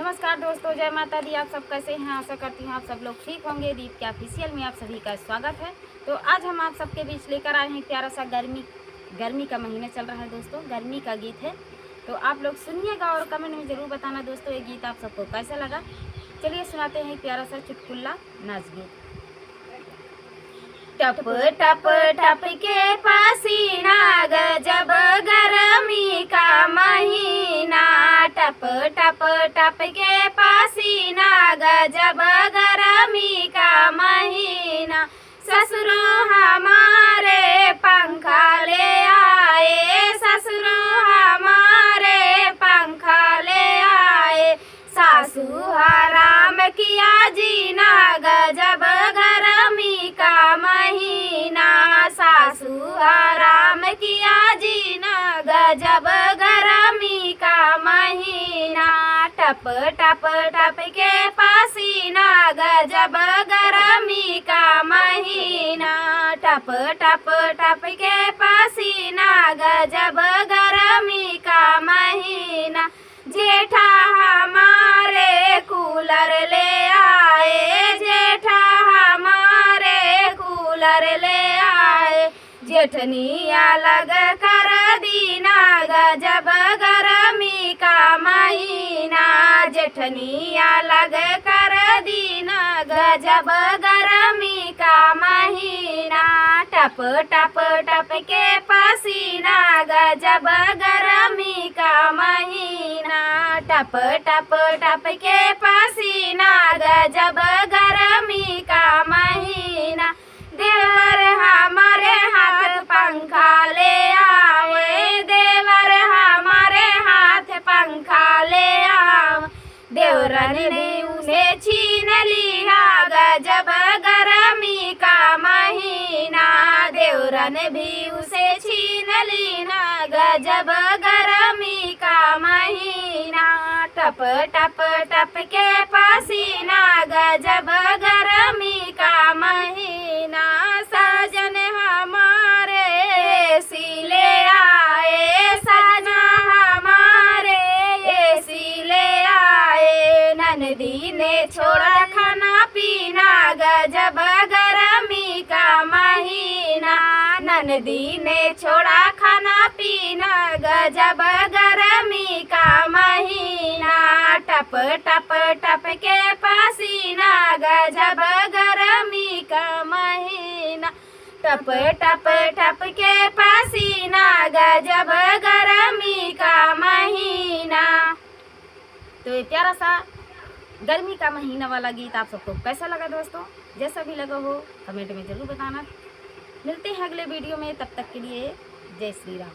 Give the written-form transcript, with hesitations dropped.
नमस्कार दोस्तों, जय माता दी। आप सब कैसे हैं? आशा करती हूँ आप सब लोग ठीक होंगे। दीप के ऑफिशियल में आप सभी का स्वागत है। तो आज हम आप सबके बीच लेकर आए हैं प्यारा सा गर्मी का महीना चल रहा है दोस्तों, गर्मी का गीत है। तो आप लोग सुनिएगा और कमेंट में ज़रूर बताना दोस्तों ये गीत आप सबको कैसा लगा। चलिए सुनाते हैं प्यारा सा चुटकुला नाच गीत। टप टप टप के पसीना गजब गर्मी का महीना, टप टप टप के पसीना गजब गर्मी का महीना। ससुरो हमारे पंखा ले आए, ससुरो हमारे पंखा ले आए। सासू हराम किया जीना गजब गर्मी का महीना, सासू हराम किया जीना गजब गर्मी का महीना। टप टप टप के पसीना गजब गर्मी का महीना, टप टप टप के पसीना गजब गर्मी का महीना। जेठा हमारे कूलर ले आए, जेठा हमारे कूलर ले आए। जेठनिया लग कर दीना गजब गर्मी का महीना, जेठनिया लग कर दीना गजब गर्मी का महीना। टप टप टप के पसीना गजब गर्मी का महीना, टप टप टप के पसीना गजब गर्मी का महीना। देवर हमारे हाथ पंखा ले आवे, देवर हमारे हाथ पंखा ले आवे। देवरन ने उसे छीन लिया गजब गर्मी का महीना, देवरन भी उसे छीन लिया गजब गर्मी का महीना। टप टप टप के पसीना गजब गर्मी का महीना। सजन हमारे सिले आए, सजना हमारे सिले आए। ननदी ने छोड़ा खाना पीना गजब गर्मी का महीना, ननदी ने छोड़ा खाना पीना गजब गर्मी का महीना। टप टप टप के पसीना गजब गर्मी का महीना, टप टप टप के पसीना गजब गर्मी का महीना। तो ये प्यारा सा गर्मी का महीना वाला गीत आप सबको कैसा लगा दोस्तों? जैसा भी लगा हो कमेंट में ज़रूर बताना। मिलते हैं अगले वीडियो में, तब तक के लिए जय श्री राम।